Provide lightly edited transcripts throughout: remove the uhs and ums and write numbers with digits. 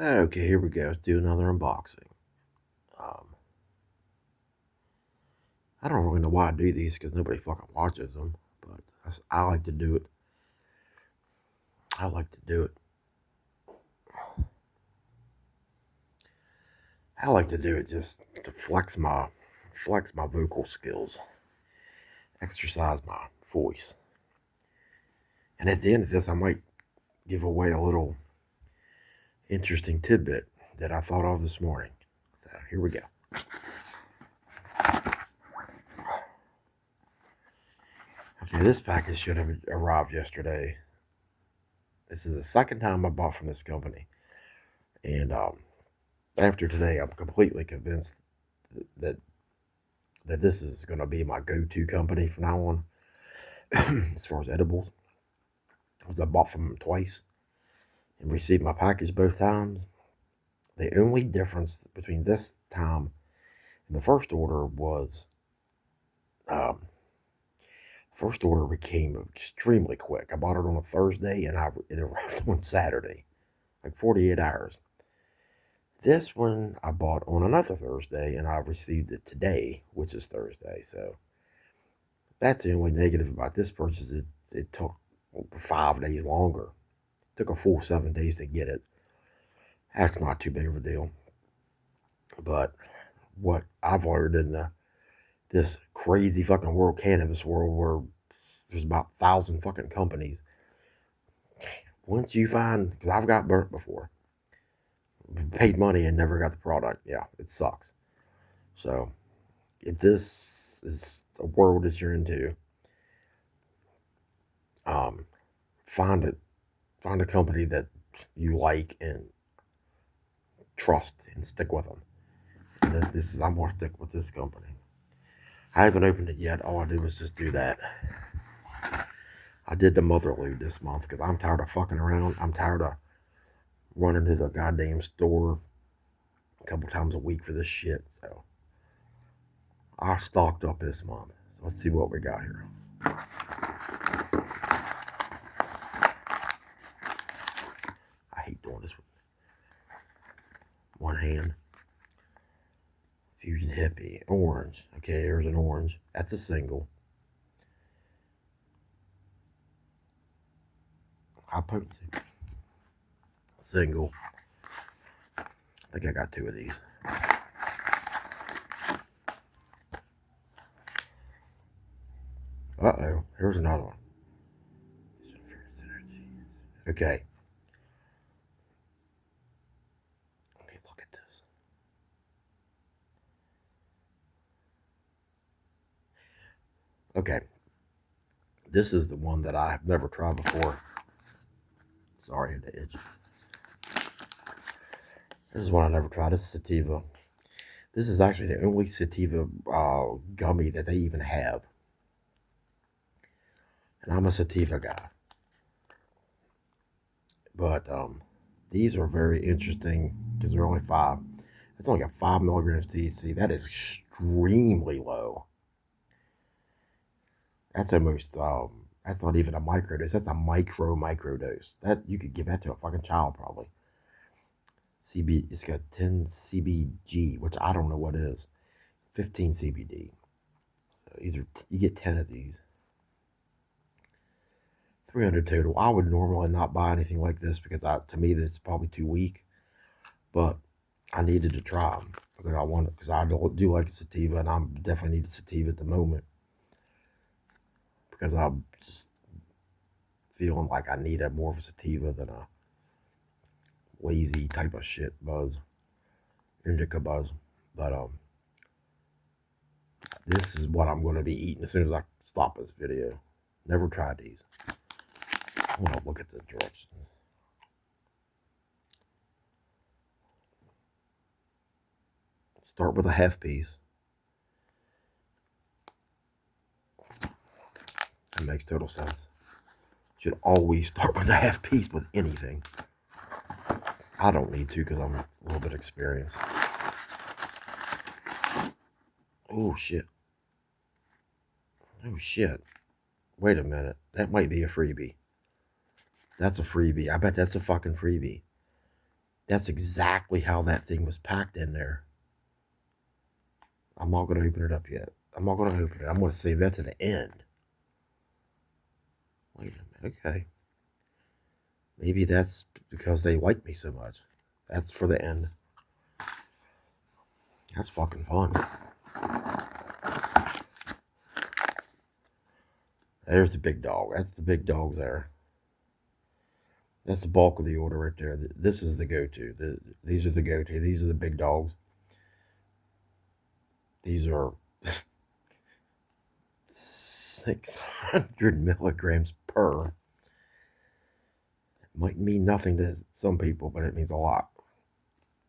Okay, here we go. Let's do another unboxing. Um, I don't really know why I do these because nobody fucking watches them, but I like to do it. I like to do it. I like to do it just to flex my vocal skills, exercise my voice. And at the end of this, I might give away a little interesting tidbit that I thought of this morning. So here we go. Okay, this package should have arrived yesterday. This is the second time I bought from this company, and after today, I'm completely convinced that that this is going to be my go-to company from now on as far as edibles. Because I bought from them twice and received my package both times. The only difference between this time and the first order was um, first order came extremely quick. I bought it on a Thursday and it arrived on Saturday, like 48 hours. This one I bought on another Thursday and I received it today, which is Thursday. So that's the only negative about this purchase. It took 5 days longer. It took a full 7 days to get it. That's not too big of a deal. But what I've learned in this crazy fucking world cannabis world where there's about 1,000 fucking companies. Once you find, because I've got burnt before, paid money and never got the product. Yeah, it sucks. So if this is a world that you're into, um, find it. Find a company that you like and trust and stick with them. And I'm gonna stick with this company. I haven't opened it yet. All I did was just do that. I did the mother lode this month because I'm tired of fucking around. I'm tired of running to the goddamn store a couple times a week for this shit. So I stocked up this month. So let's see what we got here. I hate doing this with one hand. Fusion Hippie. Orange. Okay, there's an orange. That's a single. High potency. Single. I think I got two of these. Uh-oh. Here's another one. Okay. Let me look at this. Okay. This is the one that I have never tried before. Sorry, the itch. This is one I never tried. This is sativa. This is actually the only sativa gummy that they even have. And I'm a sativa guy. But these are very interesting because they're only 5. It's only got 5 milligrams THC. That is extremely low. That's almost that's not even a microdose. That's a micro dose. That you could give that to a fucking child probably. It's got 10 CBG, which I don't know what is. 15 CBD. So you get 10 of these. 300 total. I would normally not buy anything like this because to me that's probably too weak. But I needed to try them because I do like sativa and I definitely need a sativa at the moment because I'm just feeling like I need more of a sativa than a lazy type of shit buzz, indica buzz. But this is what I'm going to be eating as soon as I stop this video. Never tried these. I want to look at the directions. Start with a half piece. That makes total sense. Should always start with a half piece with anything. I don't need to because I'm a little bit experienced. Oh shit. Oh shit. Wait a minute. That might be a freebie. That's a freebie. I bet that's a fucking freebie. That's exactly how that thing was packed in there. I'm not going to open it up yet. I'm not going to open it. I'm going to save that to the end. Wait a minute. Okay. Maybe that's because they like me so much. That's for the end. That's fucking fun. There's the big dog. That's the big dogs there. That's the bulk of the order right there. This is the go-to. These are the go-to. These are the big dogs. These are 600 milligrams per. It might mean nothing to some people, but it means a lot.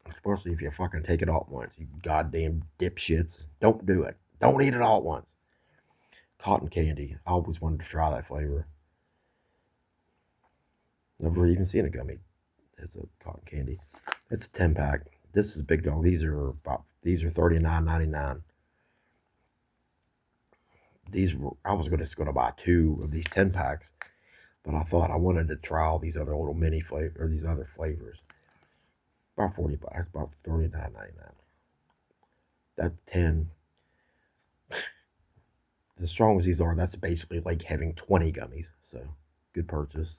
Especially if you fucking take it all at once. You goddamn dipshits. Don't do it. Don't eat it all at once. Cotton candy. I always wanted to try that flavor. Never even seen a gummy. It's a cotton candy. It's a 10-pack. This is a big dog. These are $39.99. I was just gonna buy 2 of these 10-packs, but I thought I wanted to try all these other little mini flavors or these other flavors. About $40. About $39.99. That 10. As strong as these are, that's basically like having 20 gummies. So good purchase.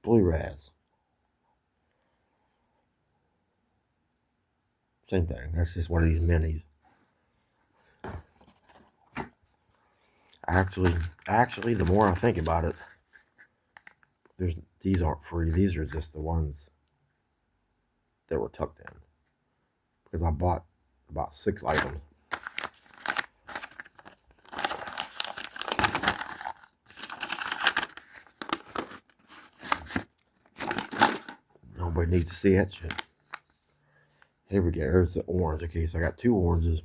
Blue Raz. Same thing. That's just one of these minis. Actually, the more I think about it, these aren't free. These are just the ones that were tucked in. Because I bought about 6 items. Nobody needs to see that shit. Here we go. Here's the orange. Okay, so I got 2 oranges.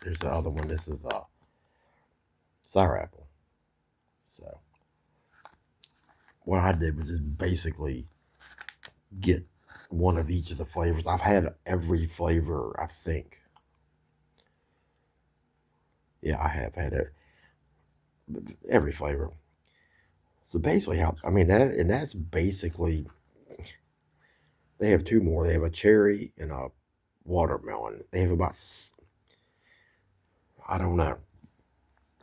There's the other one. This is sour apple. So what I did was just basically get one of each of the flavors. I've had every flavor, I think. Yeah, I have had every flavor. So basically, that's basically, they have 2 more. They have a cherry and a watermelon. They have about, I don't know.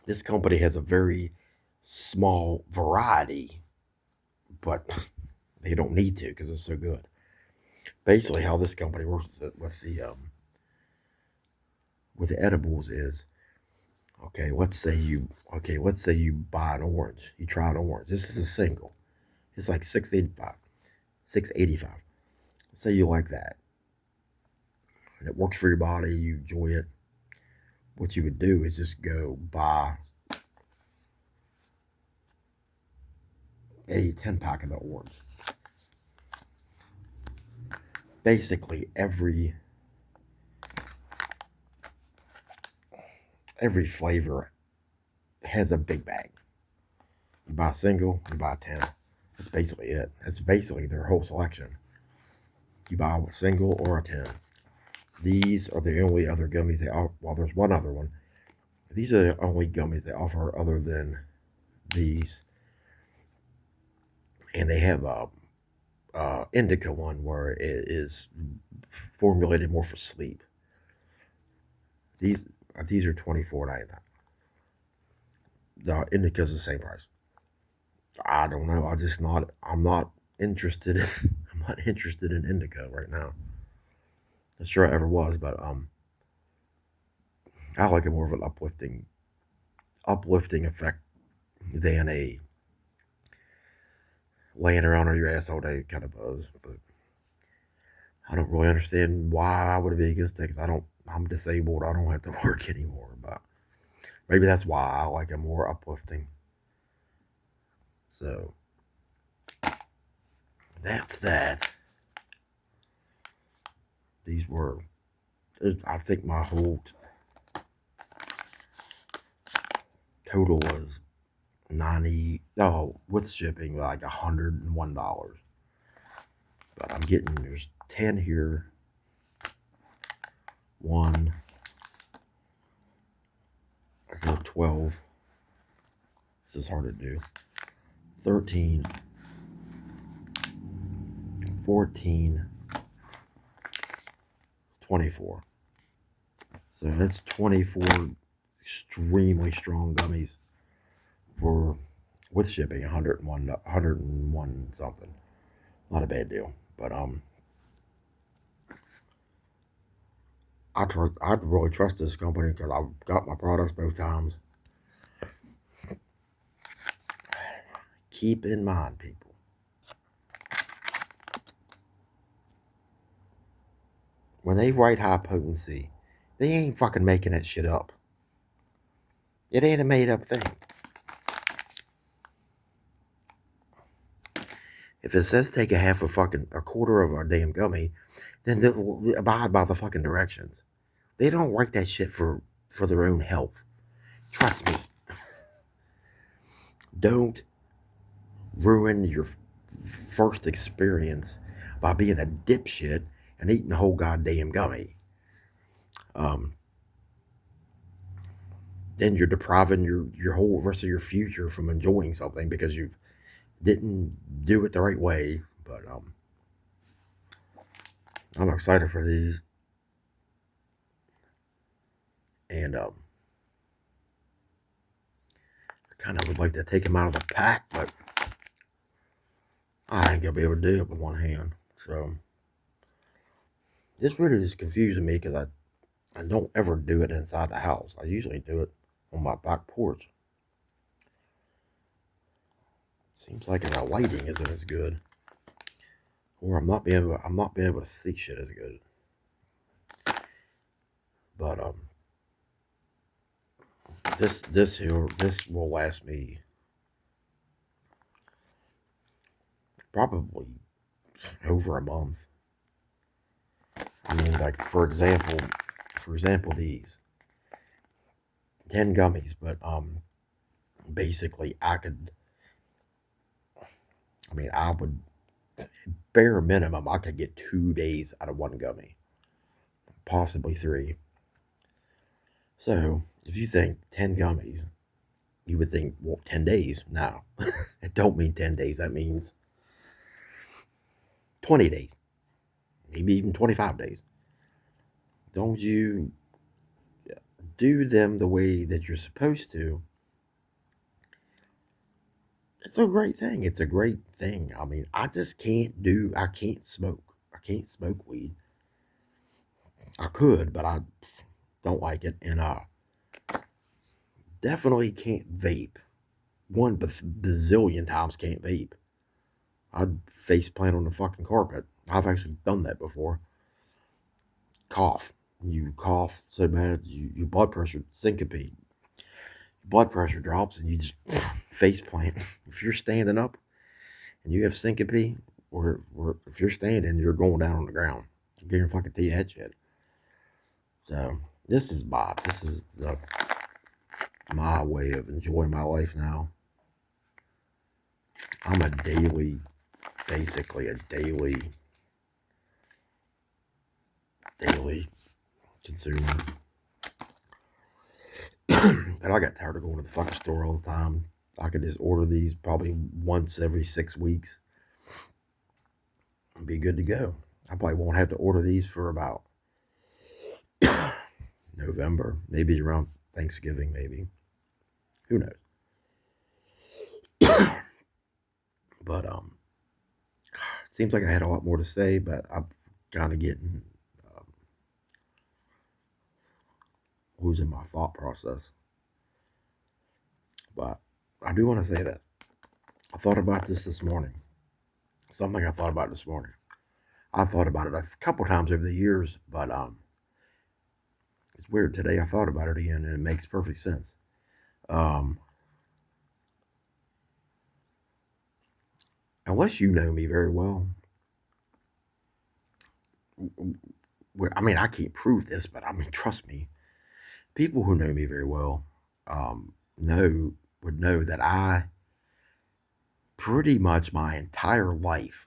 This company has a very small variety, but they don't need to because it's so good. Basically, how this company works with the edibles is, let's say you buy an orange. You try an orange. This is a single. It's like $6.85. $6.85. Say you like that. And it works for your body. You enjoy it. What you would do is just go buy a 10-pack of the orange. Basically, every flavor has a big bag. You buy a single, you buy a 10. That's basically it. That's basically their whole selection. You buy a single or a 10. These are the only other gummies they offer. Well, there's one other one. These are the only gummies they offer other than these. And they have a indica one where it is formulated more for sleep. These are $24.99. The indica's the same price. I don't know. I'm not interested. I'm not interested in indica right now. Not sure I ever was, but I like it more of an uplifting effect than a laying around on your ass all day kind of buzz. But I don't really understand why I would be against it, because I'm disabled. I don't have to work anymore. But maybe that's why I like it more uplifting. So that's that. These were, I think my whole total was 90, no, with shipping, like $101. But there's 10 here. 1, I got 12. This is hard to do. 13, 14, 24. So that's 24 extremely strong gummies for, with shipping, 101 something. Not a bad deal. But I really trust this company because I've got my products both times. Keep in mind, people, when they write high potency, they ain't fucking making that shit up. It ain't a made up thing. If it says take a quarter of a damn gummy, then they'll abide by the fucking directions. They don't write that shit for their own health. Trust me. Don't ruin your first experience by being a dipshit and eating the whole goddamn gummy. Then you're depriving your whole rest of your future from enjoying something because you didn't do it the right way. But I'm excited for these. And I kind of would like to take them out of the pack, but I ain't gonna be able to do it with one hand. So this really is confusing me because I don't ever do it inside the house. I usually do it on my back porch. Seems like the lighting isn't as good, or I'm not being able to see shit as good. But this will last me probably over a month. I mean, like for example, these 10 gummies, but basically I would bare minimum I could get 2 days out of one gummy, possibly 3. So if you think 10 gummies, you would think, well, 10 days. No, it don't mean 10 days. That means 20 days, maybe even 25 days. Don't you do them the way that you're supposed to, it's a great thing. It's a great thing. I mean, I can't smoke. I can't smoke weed. I could, but I don't like it. And I definitely can't vape. One bazillion times can't vape. I'd face plant on the fucking carpet. I've actually done that before. Cough. You cough so bad, your blood pressure syncope. Blood pressure drops and you just face plant. If you're standing up and you have syncope, or if you're standing, you're going down on the ground. You can't fucking tell you that shit. So this is my way of enjoying my life now. I'm basically a daily consumer. And I got tired of going to the fucking store all the time. I could just order these probably once every 6 weeks and be good to go. I probably won't have to order these for about November, maybe around Thanksgiving, maybe. Who knows? But it seems like I had a lot more to say, but I'm kind of getting losing my thought process. But I do want to say that I thought about this morning. Something I thought about this morning. I've thought about it a couple times over the years, but it's weird. Today I thought about it again, and it makes perfect sense. Unless you know me very well, I mean, I can't prove this, but I mean, trust me, people who know me very well would know that I pretty much my entire life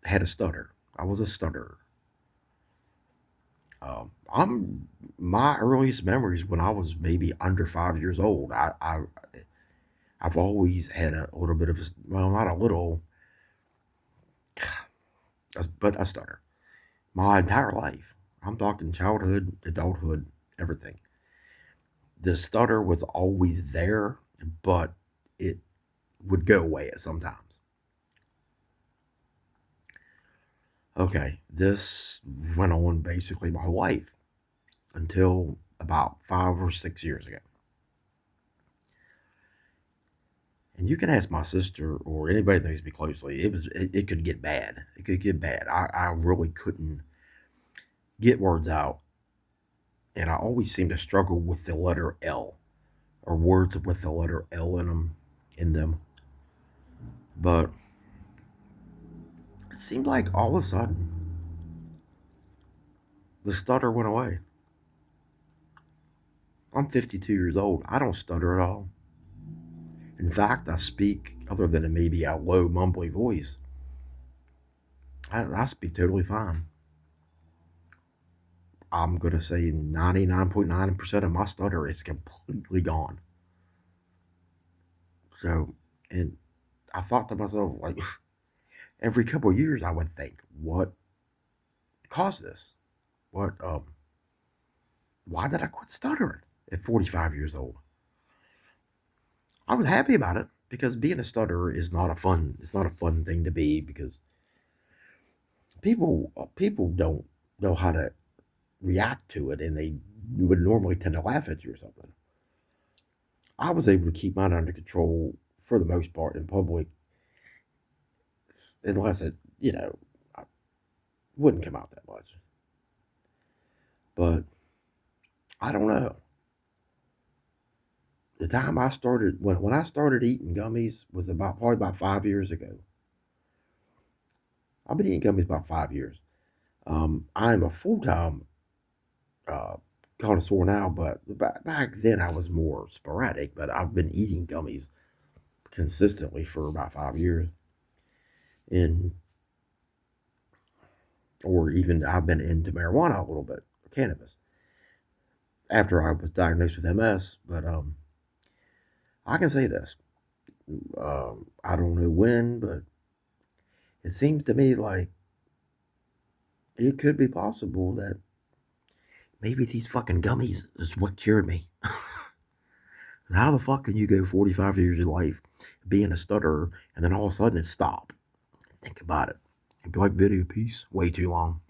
had a stutter. I was a stutterer. I'm my earliest memories when I was maybe under 5 years old. I've always had a little bit of well, not a little, but a stutter. My entire life. I'm talking childhood, adulthood, everything. The stutter was always there, but it would go away at sometimes. Okay, this went on basically my whole life until about 5 or 6 years ago. And you can ask my sister or anybody that knows me closely. It could get bad. It could get bad. I really couldn't get words out, and I always seem to struggle with the letter L or words with the letter L in them. But it seemed like all of a sudden the stutter went away. I'm 52 years old. I don't stutter at all. In fact, I speak, other than maybe a low, mumbly voice, I speak totally fine. I'm going to say 99.9% of my stutter is completely gone. So, and I thought to myself, like, every couple of years, I would think, what caused this? What, why did I quit stuttering at 45 years old? I was happy about it because being a stutterer is not a fun, it's not a fun thing to be because people don't know how to react to it and they would normally tend to laugh at you or something. I was able to keep mine under control for the most part in public, unless it, I wouldn't come out that much. But I don't know. The time I started, when I started eating gummies was probably about 5 years ago. I've been eating gummies about 5 years. I'm a full time uh, connoisseur now, but back then I was more sporadic. But I've been eating gummies consistently for about 5 years, and or even I've been into marijuana a little bit, cannabis, after I was diagnosed with MS. But I can say this: I don't know when, but it seems to me like it could be possible that maybe these fucking gummies is what cured me. How the fuck can you go 45 years of your life being a stutterer and then all of a sudden it stop? Think about it. It'd be like video piece, way too long.